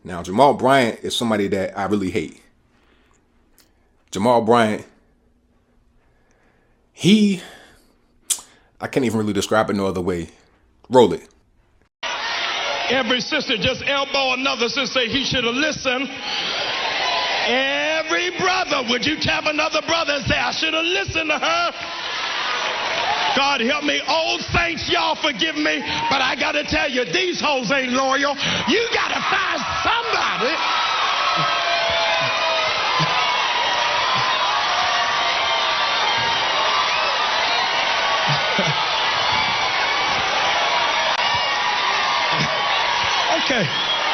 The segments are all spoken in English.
Now, Jamal Bryant is somebody that I really hate. Jamal Bryant, I can't even really describe it no other way. Roll it. Every sister just elbow another sister, he should have listened. Every brother, would you tap another brother and say, I should have listened to her? God help me. Old saints, y'all forgive me, but I got to tell you, these hoes ain't loyal. You got to find somebody. Okay.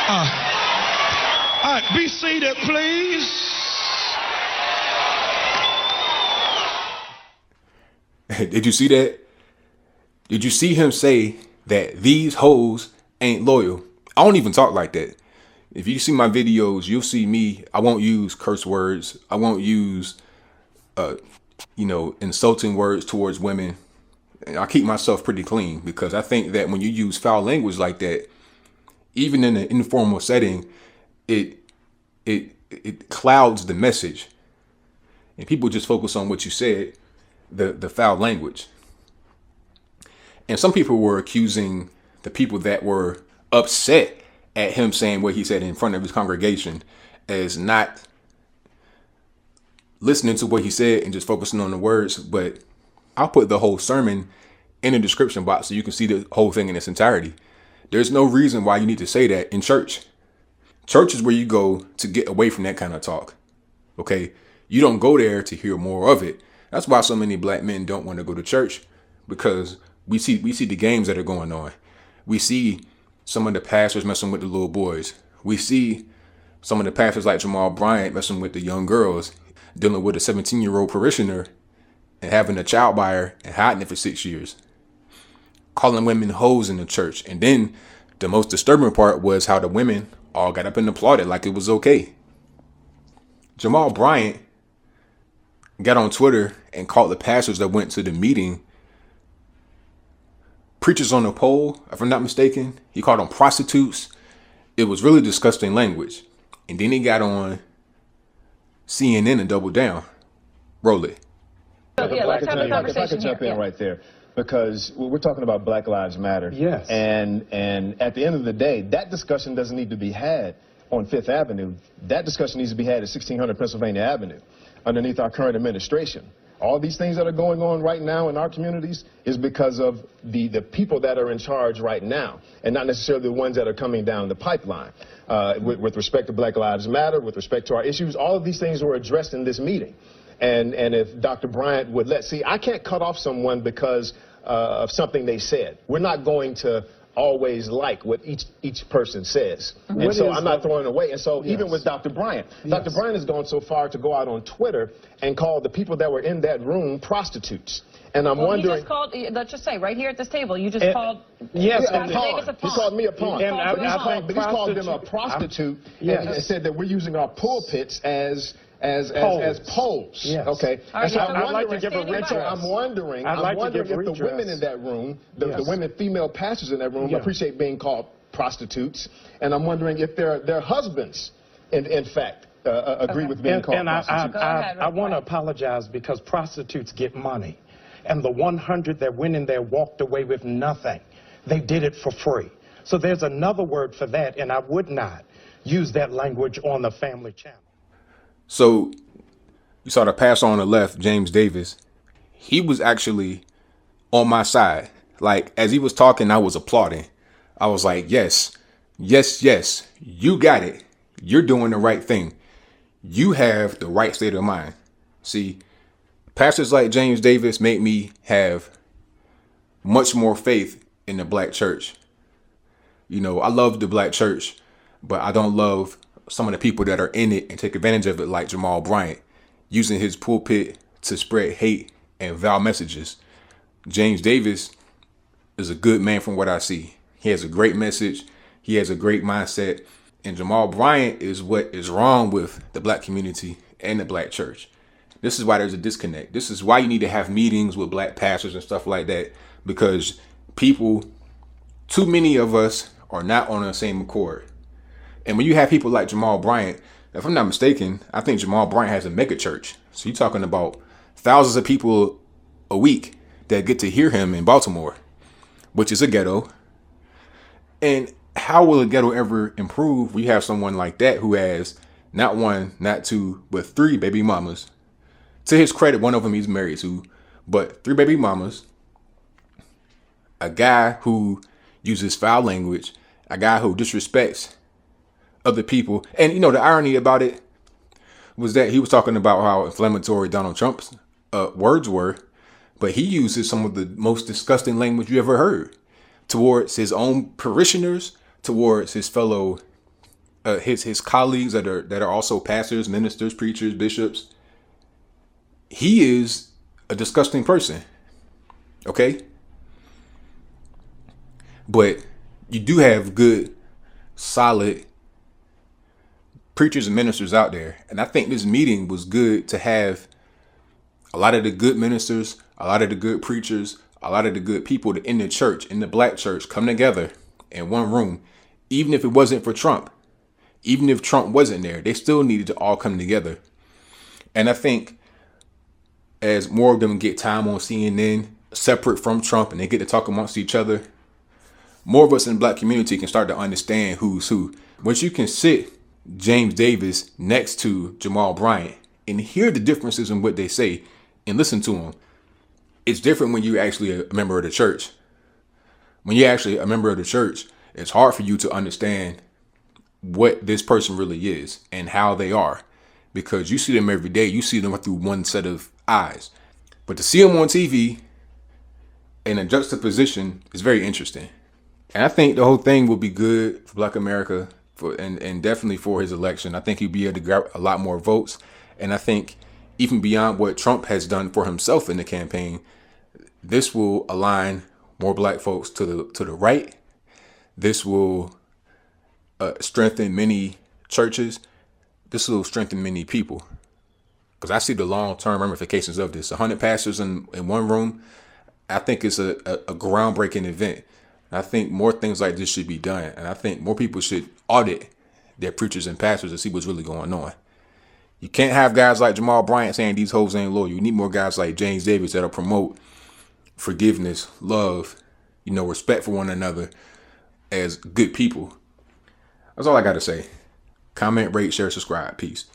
All right, be seated, please. Did you see that? Did you see him say that these hoes ain't loyal? I don't even talk like that. If you see my videos, you'll see me. I won't use curse words. I won't use, insulting words towards women. And I keep myself pretty clean because I think that when you use foul language like that, even in an informal setting, it clouds the message, and people just focus on what you said, the foul language. And some people were accusing the people that were upset at him saying what he said in front of his congregation as not listening to what he said and just focusing on the words. But I'll put the whole sermon in the description box so you can see the whole thing in its entirety. There's no reason why you need to say that in church. Church is where you go to get away from that kind of talk. Okay? You don't go there to hear more of it. That's why so many black men don't want to go to church, because we see the games that are going on. We see some of the pastors messing with the little boys. We see some of the pastors like Jamal Bryant messing with the young girls, dealing with a 17-year-old parishioner and having a child by her and hiding it for 6 years. Calling women hoes in the church. And then the most disturbing part was how the women all got up and applauded like it was okay. Jamal Bryant got on Twitter and called the pastors that went to the meeting preachers on the pole, if I'm not mistaken. He called them prostitutes. It was really disgusting language. And then he got on CNN and doubled down. Roll it. Yeah, let's have a conversation. If I could jump in right there, because we're talking about Black Lives Matter. Yes. And at the end of the day, that discussion doesn't need to be had on Fifth Avenue. That discussion needs to be had at 1600 Pennsylvania Avenue underneath our current administration. All these things that are going on right now in our communities is because of the people that are in charge right now, and not necessarily the ones that are coming down the pipeline. With respect to Black Lives Matter, with respect to our issues, all of these things were addressed in this meeting. And if Dr. Bryant would I can't cut off someone because of something they said. We're not going to always like what each person says. And so I'm not throwing it away. And so even with Dr. Bryant, Dr. Bryant has gone so far to go out on Twitter and call the people that were in that room prostitutes. And I'm wondering. You just called, let's just say, right here at this table, you just called. Yes, Dr. Davis a pawn. He called me a pawn. But he's called them a prostitute and said that we're using our pulpits as polls. Yes. Okay. Right, so I'd like to give a redress. I'm wondering if the women in that room, the women, female pastors in that room, appreciate being called prostitutes, and I'm wondering if their husbands, in fact, agree with being called prostitutes. I want to apologize because prostitutes get money, and the 100 that went in there walked away with nothing. They did it for free. So there's another word for that, and I would not use that language on the family channel. So you saw the pastor on the left, James Davis. He was actually on my side. Like, as he was talking, I was applauding. I was like, yes, yes, yes, you got it. You're doing the right thing. You have the right state of mind. See, pastors like James Davis made me have much more faith in the black church. You know, I love the black church, but I don't love some of the people that are in it and take advantage of it, like Jamal Bryant, using his pulpit to spread hate and vile messages. James Davis is a good man from what I see. He has a great message. He has a great mindset. And Jamal Bryant is what is wrong with the black community and the black church. This is why there's a disconnect. This is why you need to have meetings with black pastors and stuff like that, because too many of us are not on the same accord. And when you have people like Jamal Bryant, if I'm not mistaken, I think Jamal Bryant has a mega church. So you're talking about thousands of people a week that get to hear him in Baltimore, which is a ghetto. And how will a ghetto ever improve? We have someone like that who has not one, not two, but 3 baby mamas. To his credit, one of them he's married to, but 3 baby mamas. A guy who uses foul language, a guy who disrespects other people. And you know, the irony about it was that he was talking about how inflammatory Donald Trump's words were, but he uses some of the most disgusting language you ever heard towards his own parishioners, towards his fellow, his colleagues that are also pastors, ministers, preachers, bishops. He is a disgusting person. Okay? But you do have good, solid preachers and ministers out there. And I think this meeting was good to have a lot of the good ministers, a lot of the good preachers, a lot of the good people in the church, in the black church, come together in one room. Even if it wasn't for Trump, even if Trump wasn't there, they still needed to all come together. And I think as more of them get time on CNN, separate from Trump, and they get to talk amongst each other, more of us in the black community can start to understand who's who. Once you can sit James Davis next to Jamal Bryant and hear the differences in what they say and listen to them, it's different when you're actually a member of the church. When you're actually a member of the church, it's hard for you to understand what this person really is and how they are, because you see them every day. You see them through one set of eyes. But to see them on TV in a juxtaposition is very interesting. And I think the whole thing will be good for Black America and definitely for his election. I think he'll be able to grab a lot more votes. And I think even beyond what Trump has done for himself in the campaign, this will align more black folks to the right. This will strengthen many churches. This will strengthen many people. Because I see the long-term ramifications of this. 100 pastors in one room, I think it's a groundbreaking event. I think more things like this should be done. And I think more people should audit their preachers and pastors to see what's really going on. You can't have guys like Jamal Bryant saying these hoes ain't loyal. You need more guys like James Davis that'll promote forgiveness, love, respect for one another as good people. That's all I got to say. Comment, rate, share, subscribe. Peace.